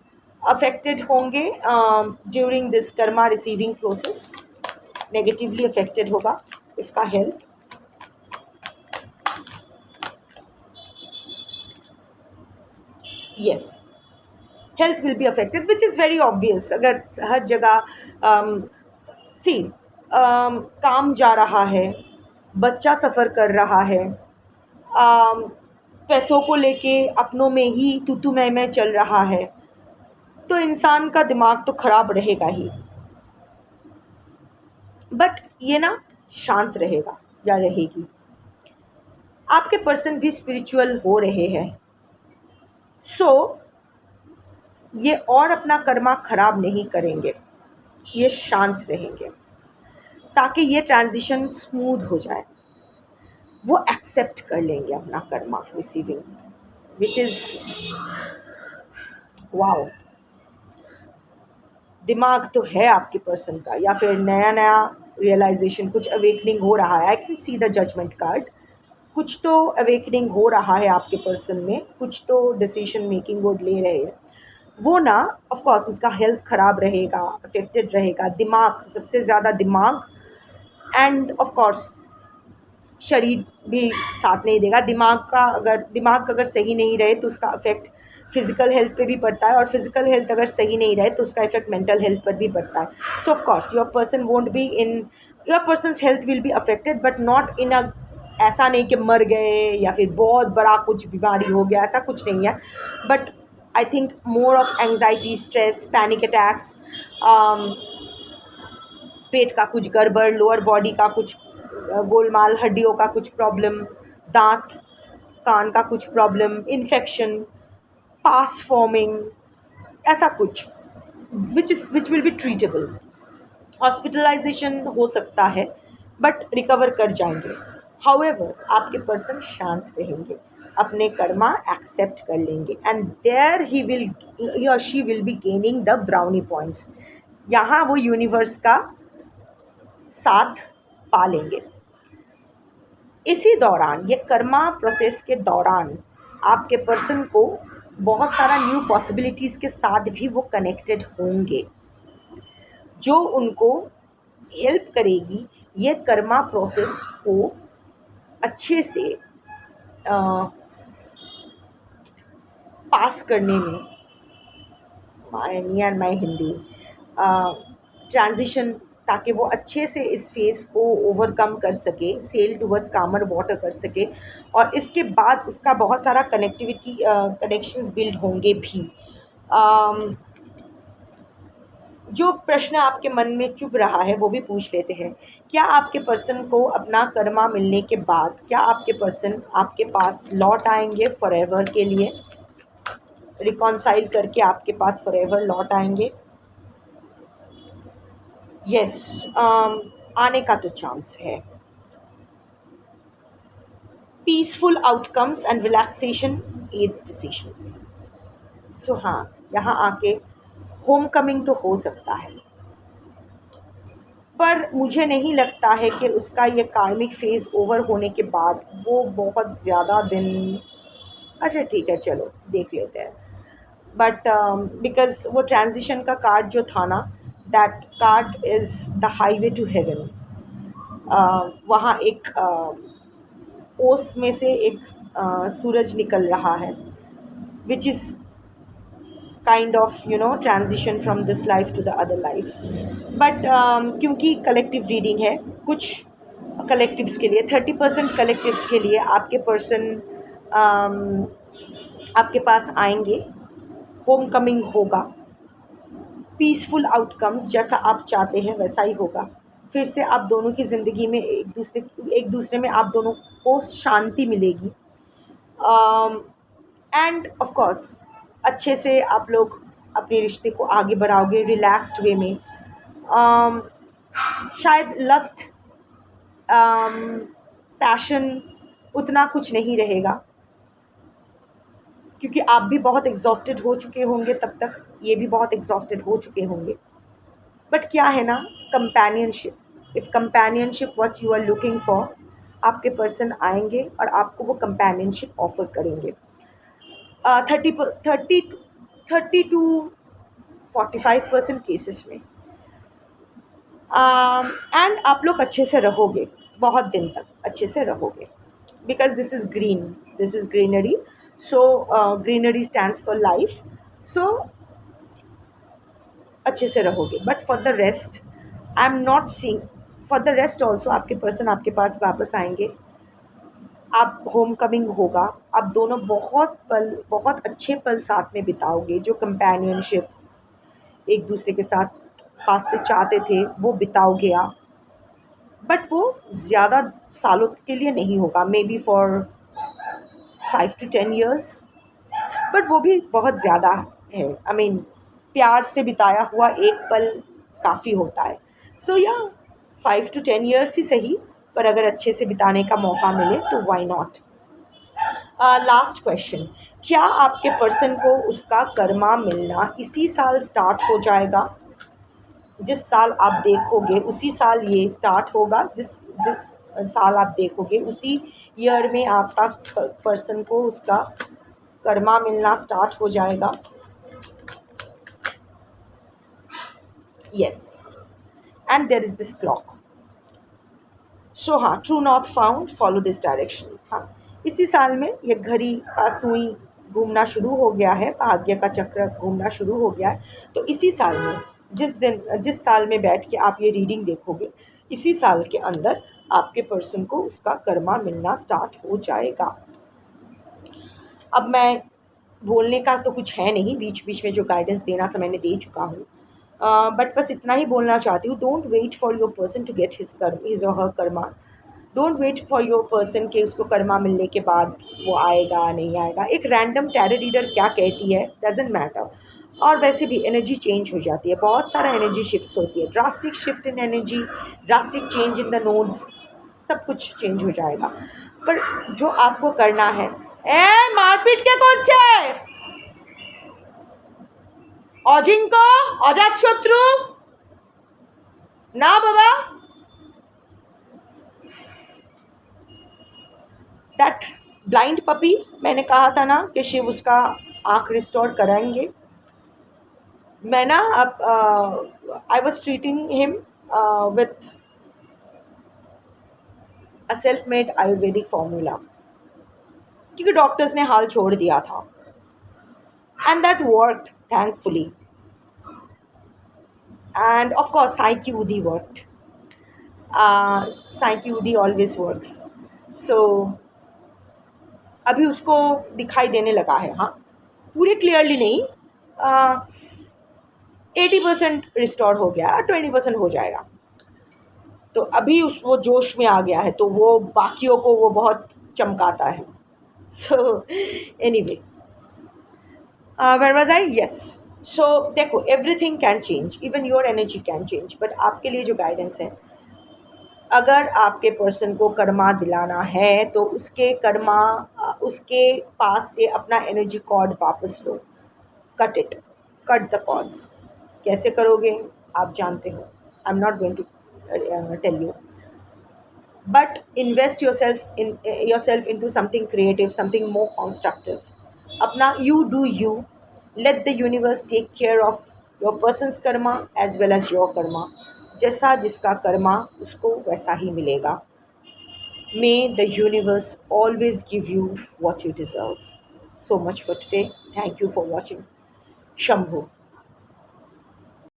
अफेक्टेड होंगे during this karma receiving process? Negatively affected होगा उसका health. yes, health will be affected, which is very obvious. अगर हर जगह काम जा रहा है, बच्चा सफ़र कर रहा है, पैसों को लेके अपनों में ही तू मैं चल रहा है, तो इंसान का दिमाग तो ख़राब रहेगा ही. बट ये ना शांत रहेगा या रहेगी. आपके पर्सन भी स्पिरिचुअल हो रहे हैं, सो ये और अपना कर्मा खराब नहीं करेंगे, ये शांत रहेंगे, ताकि ये ट्रांजिशन स्मूथ हो जाए. वो एक्सेप्ट कर लेंगे अपना Karma receiving, which is wow. दिमाग तो है आपके पर्सन का, या फिर नया नया रियलाइजेशन, कुछ अवेकनिंग हो रहा है. I can see the judgement card. कुछ तो अवेकनिंग हो रहा है आपके पर्सन में, कुछ तो डिसीजन मेकिंग वो ले रहे हैं. वो ना ऑफ कोर्स उसका हेल्थ ख़राब रहेगा, अफेक्टेड रहेगा. दिमाग, सबसे ज़्यादा दिमाग, एंड ऑफ कोर्स शरीर भी साथ नहीं देगा. दिमाग अगर सही नहीं रहे तो उसका इफेक्ट फिज़िकल हेल्थ पे भी पड़ता है, और फिज़िकल हेल्थ अगर सही नहीं रहे तो उसका इफेक्ट मेंटल हेल्थ पर भी पड़ता है. So of course your person won't be in, your person's health will be affected, but not in a, ऐसा नहीं कि मर गए या फिर बहुत बड़ा कुछ बीमारी हो गया, ऐसा कुछ नहीं है. But I think more of anxiety, stress, panic attacks, पेट का कुछ गड़बड़, लोअर बॉडी का कुछ गोलमाल, हड्डियों का कुछ प्रॉब्लम, दांत कान का कुछ प्रॉब्लम, इन्फेक्शन, पास फॉर्मिंग, ऐसा कुछ which will be treatable. Hospitalisation हो सकता है, बट रिकवर कर जाएंगे. हाउएवर आपके पर्सन शांत रहेंगे, अपने कर्मा एक्सेप्ट कर लेंगे, and there he or she will be gaining the brownie points. यहाँ वो यूनिवर्स का साथ पा लेंगे. इसी दौरान, ये कर्मा प्रोसेस के दौरान, आपके पर्सन को बहुत सारा न्यू पॉसिबिलिटीज़ के साथ भी वो कनेक्टेड होंगे, जो उनको हेल्प करेगी ये कर्मा प्रोसेस को अच्छे से पास करने में। Me and my Hindi transition, ताकि वो अच्छे से इस फेज़ को ओवरकम कर सके, सेल टुवर्ड्स कामर वाटर कर सके, और इसके बाद उसका बहुत सारा कनेक्शंस बिल्ड होंगे भी। जो प्रश्न आपके मन में चुभ रहा है वो भी पूछ लेते हैं। क्या आपके पर्सन को अपना कर्मा मिलने के बाद, क्या आपके पर्सन आपके पास लौट आएंगे फॉरएवर के लिए, रिकॉन्साइल करके आपके पास फॉरएवर लौट आएंगे? यस, आने का तो चांस है। Peaceful outcomes and relaxation aids decisions. So हाँ, यहाँ आके होम कमिंग तो हो सकता है, पर मुझे नहीं लगता है कि उसका ये कार्मिक फेज़ ओवर होने के बाद वो बहुत ज़्यादा दिन, अच्छा ठीक है चलो देख लेते हैं। बट बिकॉज वो ट्रांजिशन का कार्ड जो था ना, that card is the highway to heaven. वहाँ एक ओस में से एक सूरज निकल रहा है, which is kind of transition from this life to the other life. But क्योंकि कलेक्टिव रीडिंग है, कुछ कलेक्टिव्स के लिए 30% कलेक्टिव्स के लिए आपके पर्सन आपके पास आएंगे, होम कमिंग होगा, पीसफुल आउटकम्स जैसा आप चाहते हैं वैसा ही होगा। फिर से आप दोनों की ज़िंदगी में एक दूसरे में आप दोनों को शांति मिलेगी, एंड ऑफ कोर्स अच्छे से आप लोग अपने रिश्ते को आगे बढ़ाओगे रिलैक्स्ड वे में। शायद लस्ट, पैशन उतना कुछ नहीं रहेगा, क्योंकि आप भी बहुत एग्जॉस्टेड हो चुके होंगे, तब तक ये भी बहुत एग्जॉस्टेड हो चुके होंगे। बट क्या है ना, companionship, if companionship what you are looking for, आपके पर्सन आएंगे और आपको वो कंपेनियनशिप ऑफर करेंगे। 30 to 45% केसेस में। एंड आप लोग अच्छे से रहोगे, बहुत दिन तक अच्छे से रहोगे, because this is green, this is greenery. So greenery stands for life. So अच्छे से रहोगे, but for the rest I am not seeing. For the rest also आपके पर्सन आपके पास वापस आएंगे, आप होम कमिंग होगा, आप दोनों बहुत अच्छे पल साथ में बिताओगे। जो कंपेनियनशिप एक दूसरे के साथ पास से चाहते थे वो बिताओगे आप, बट वो ज़्यादा सालों के लिए नहीं होगा, may be for 5 to 10 years, but वो भी बहुत ज़्यादा है। आई मीन प्यार से बिताया हुआ एक पल काफ़ी होता है। सो या 5 to 10 years ही सही, पर अगर अच्छे से बिताने का मौका मिले तो वाई नॉट। लास्ट क्वेश्चन, क्या आपके पर्सन को उसका कर्मा मिलना इसी साल स्टार्ट हो जाएगा? जिस साल आप देखोगे उसी साल ये स्टार्ट होगा, जिस जिस साल आप देखोगे उसी ईयर में आपका पर्सन को उसका कर्मा मिलना स्टार्ट हो जाएगा। Yes, and there is this clock. So हाँ, true north found, follow this direction. हाँ, इसी साल में ये घड़ी का सुई घूमना शुरू हो गया है, भाग्य का चक्र घूमना शुरू हो गया है। तो इसी साल में जिस साल में बैठ के आप ये रीडिंग देखोगे, इसी साल के अंदर आपके पर्सन को उसका कर्मा मिलना स्टार्ट हो जाएगा। अब मैं बोलने का तो कुछ है नहीं, बीच बीच में जो गाइडेंस देना था मैंने दे चुका हूँ, बट बस इतना ही बोलना चाहती हूँ, don't wait for your person to get his or her karma. Don't wait for your person के उसको कर्मा मिलने के बाद वो आएगा नहीं आएगा। एक रैंडम टैरो रीडर क्या कहती है डजेंट मैटर, और वैसे भी एनर्जी चेंज हो जाती है, बहुत सारा एनर्जी शिफ्ट होती है, drastic shift in energy, drastic change in the nodes, सब कुछ चेंज हो जाएगा। पर जो आपको करना है, मारपीट के कौन छे अजिंक्य अजात शत्रु ना बाबा, दैट ब्लाइंड पपी, मैंने कहा था ना कि शिव उसका आँख रिस्टोर कराएंगे। मैं ना अब I was treating him with a self made Ayurvedic formula, क्योंकि डॉक्टर्स ने हाल छोड़ दिया था, and that worked thankfully, end of course Sai की उदी वर्कड, साई की उदी ऑलवेज वर्क्स। सो अभी उसको दिखाई देने लगा है, हाँ पूरे क्लियरली नहीं, 80% रिस्टोर हो गया, 20% हो जाएगा। तो अभी उस वो जोश में आ गया है, तो वो बाकियों को वो बहुत चमकाता है। So anyway, where was I, yes. So देखो, everything can change, even your energy can change, but आपके लिए जो गाइडेंस है, अगर आपके पर्सन को कर्मा दिलाना है तो उसके कर्मा, उसके पास से अपना एनर्जी कॉर्ड वापस लो, cut it, cut the cords. कैसे करोगे आप जानते हो, I am not going to tell you, but invest yourself into something creative, something more constructive। अपना you do you, let the universe take care of your person's karma as well as your karma। जैसा जिसका कर्मा उसको वैसा ही मिलेगा। May the universe always give you what you deserve। So much for today, thank you for watching। Shambhu।